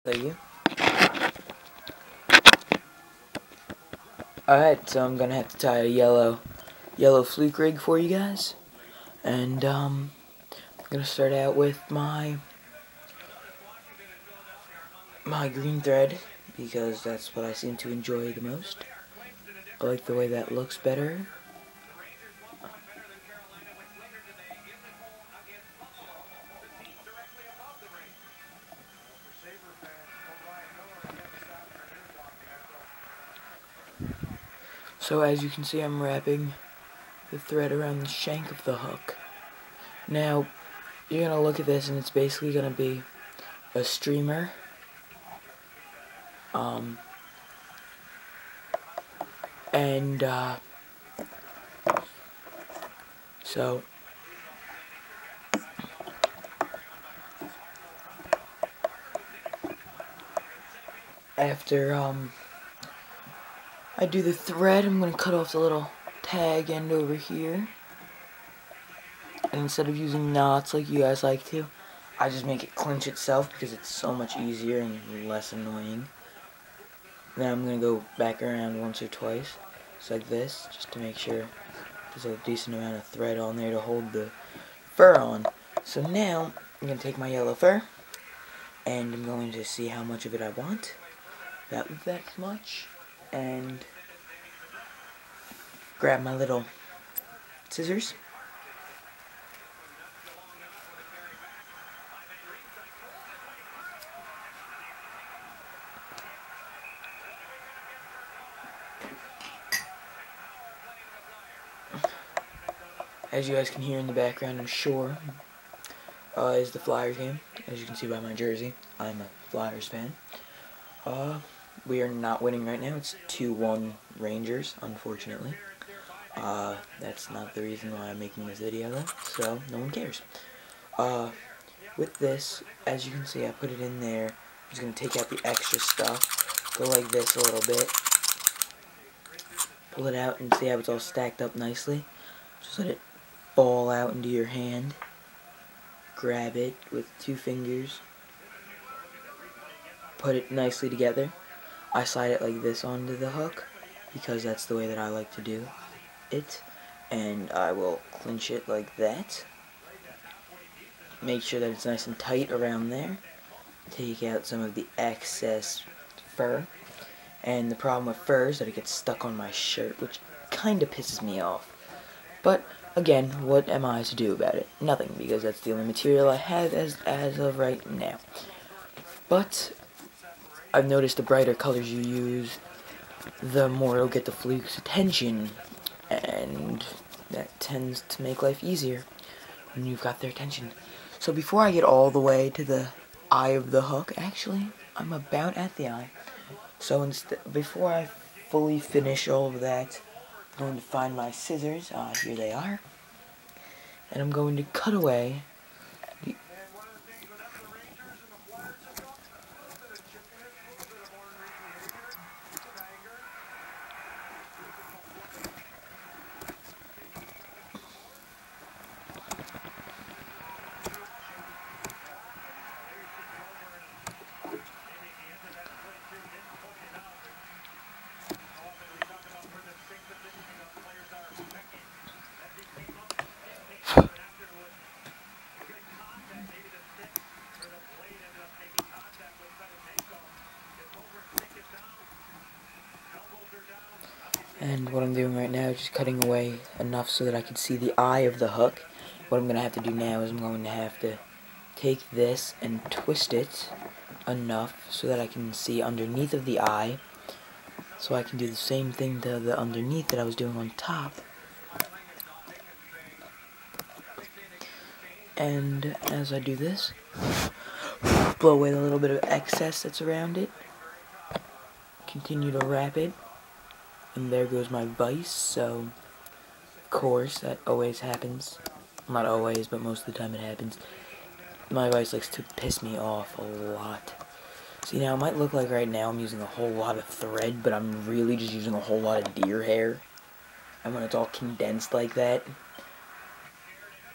You. Alright, so I'm gonna have to tie a yellow fluke rig for you guys. And I'm gonna start out with my green thread because that's what I seem to enjoy the most. I like the way that looks better. So as you can see, I'm wrapping the thread around the shank of the hook. Now, you're gonna look at this and it's basically gonna be a streamer. So after I do the thread, I'm going to cut off the little tag end over here. And instead of using knots like you guys like to, I just make it clinch itself because it's so much easier and less annoying. Then I'm going to go back around once or twice, just like this, just to make sure there's a decent amount of thread on there to hold the fur on. So now, I'm going to take my yellow fur, and I'm going to see how much of it I want. That's much. And grab my little scissors. As you guys can hear in the background, I'm sure, is the Flyers game. As you can see by my jersey, I'm a Flyers fan. We are not winning right now. It's 2-1 Rangers, unfortunately. That's not the reason why I'm making this video, though, so no one cares. With this, as you can see, I put it in there. I'm just going to take out the extra stuff, go like this a little bit, pull it out, and see how it's all stacked up nicely. Just let it fall out into your hand. Grab it with 2 fingers. Put it nicely together. I slide it like this onto the hook because that's the way that I like to do it. And I will clinch it like that. Make sure that it's nice and tight around there. Take out some of the excess fur. And the problem with fur is that it gets stuck on my shirt, which kind of pisses me off. But again, what am I to do about it? Nothing, because that's the only material I have as of right now. But I've noticed the brighter colors you use, the more it'll get the fluke's attention, and that tends to make life easier when you've got their attention. So before I get all the way to the eye of the hook, actually, I'm about at the eye. So before I fully finish all of that, I'm going to find my scissors. Here they are. And I'm going to cut away the And what I'm doing right now is just cutting away enough so that I can see the eye of the hook. What I'm going to have to do now is I'm going to have to take this and twist it enough so that I can see underneath of the eye. So I can do the same thing to the underneath that I was doing on top. And as I do this, blow away the little bit of excess that's around it. Continue to wrap it. And there goes my vise, so of course that always happens. Not always, but most of the time it happens. My vise likes to piss me off a lot. See, now it might look like right now I'm using a whole lot of thread, but I'm really just using a whole lot of deer hair. And when it's all condensed like that,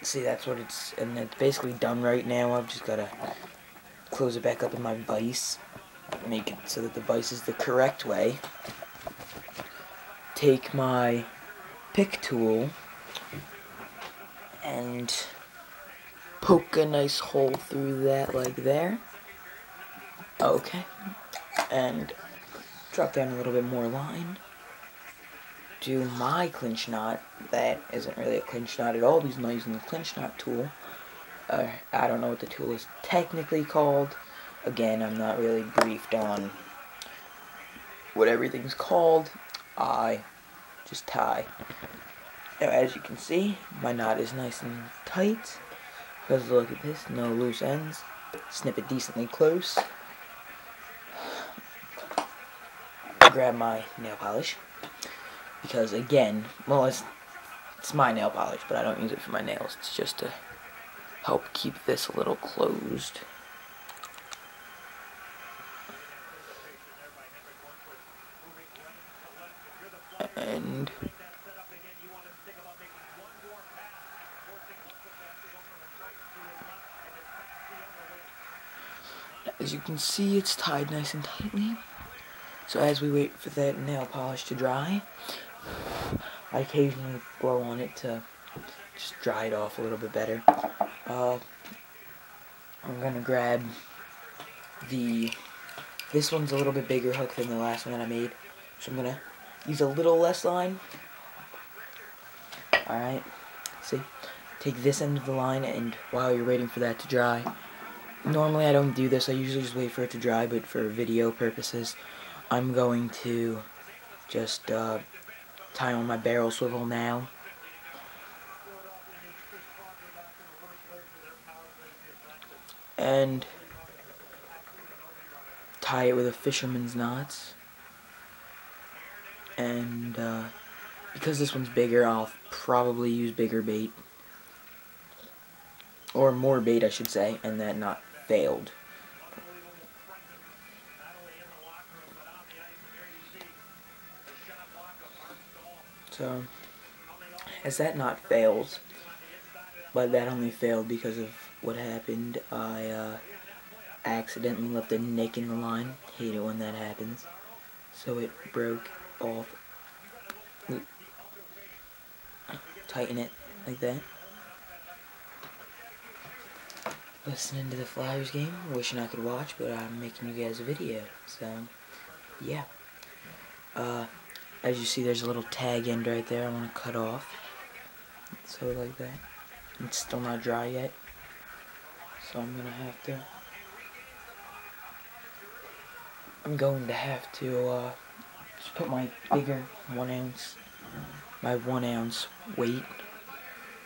see, that's what it's, and it's basically done right now. I've just got to close it back up in my vise. make it so that the vise is the correct way, take my pick tool and poke a nice hole through that like there. Okay. And drop down a little bit more line. Do my clinch knot. That isn't really a clinch knot at all because I'm not using the clinch knot tool. I don't know what the tool is technically called. Again, I'm not really briefed on what everything's called. I just tie. Now, as you can see, my knot is nice and tight. Let's look at this. No loose ends. Snip it decently close. Grab my nail polish. Because, again, well, it's my nail polish, but I don't use it for my nails. It's just to help keep this a little closed. And as you can see, it's tied nice and tightly. So as we wait for that nail polish to dry, I occasionally blow on it to just dry it off a little bit better. I'm gonna grab this one's a little bit bigger hook than the last one that I made, so I'm gonna use a little less line. Alright, see? Take this end of the line, and while you're waiting for that to dry, normally I don't do this, I usually just wait for it to dry, but for video purposes, I'm going to just tie on my barrel swivel now. And tie it with a fisherman's knot. And because this one's bigger, I'll probably use bigger bait. Or more bait, I should say, and that knot failed. So, as that knot fails, but that only failed because of what happened, I accidentally left a nick in the line. Hate it when that happens. So it broke off. Tighten it like that. Listening to the Flyers game, wishing I could watch, but I'm making you guys a video. So, yeah. As you see, there's a little tag end right there I want to cut off. So like that. It's still not dry yet. So I'm going to have to just put my bigger 1 ounce weight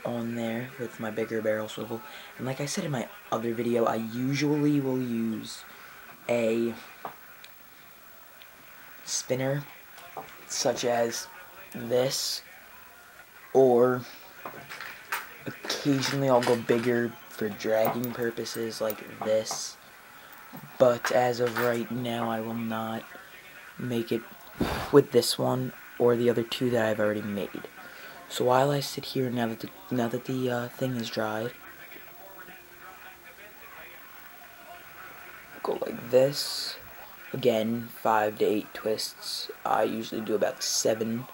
on there with my bigger barrel swivel. And like I said in my other video, I usually will use a spinner such as this, or occasionally I'll go bigger for dragging purposes like this, but as of right now I will not make it with this one or the other two that I've already made. So while I sit here, now that the thing is dried, go like this. Again, 5 to 8 twists. I usually do about 7,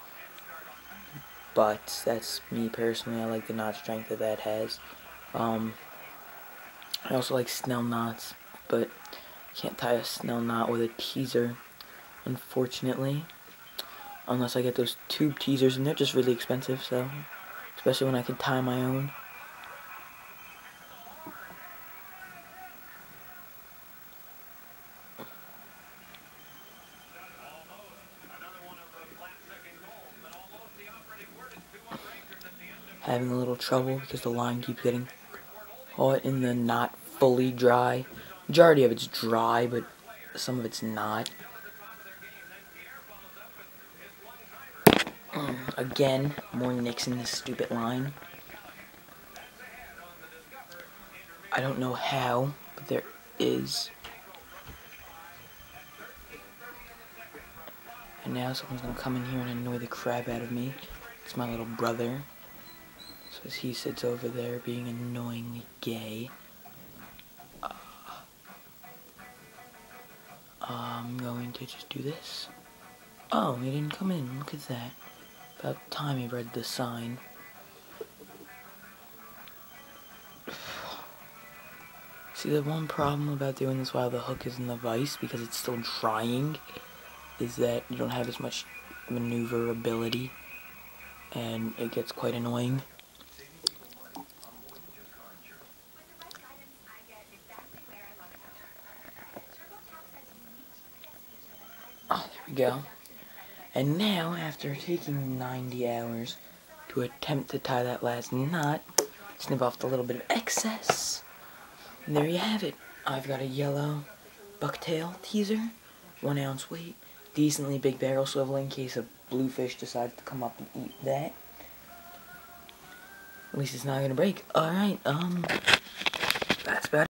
but that's me personally. I like the knot strength that has. I also like snell knots, but I can't tie a snell knot with a teaser, unfortunately, unless I get those tube teasers, and they're just really expensive, so especially when I can tie my own. Having a little trouble because the line keeps getting caught in the not fully dry. Majority of it's dry, but some of it's not. Again, more nicks in this stupid line. I don't know how, but there is. And now someone's gonna come in here and annoy the crap out of me. It's my little brother. So as he sits over there being annoyingly gay. I'm going to just do this. Oh, he didn't come in. Look at that. About time he read the sign. See, the one problem about doing this while the hook is in the vise, because it's still drying, is that you don't have as much maneuverability, and it gets quite annoying. Oh, there we go. And now, after taking 90 hours to attempt to tie that last knot, snip off the little bit of excess, and there you have it. I've got a yellow bucktail teaser, 1 ounce weight, decently big barrel swivel in case a bluefish decides to come up and eat that. At least it's not gonna break. Alright, that's about it.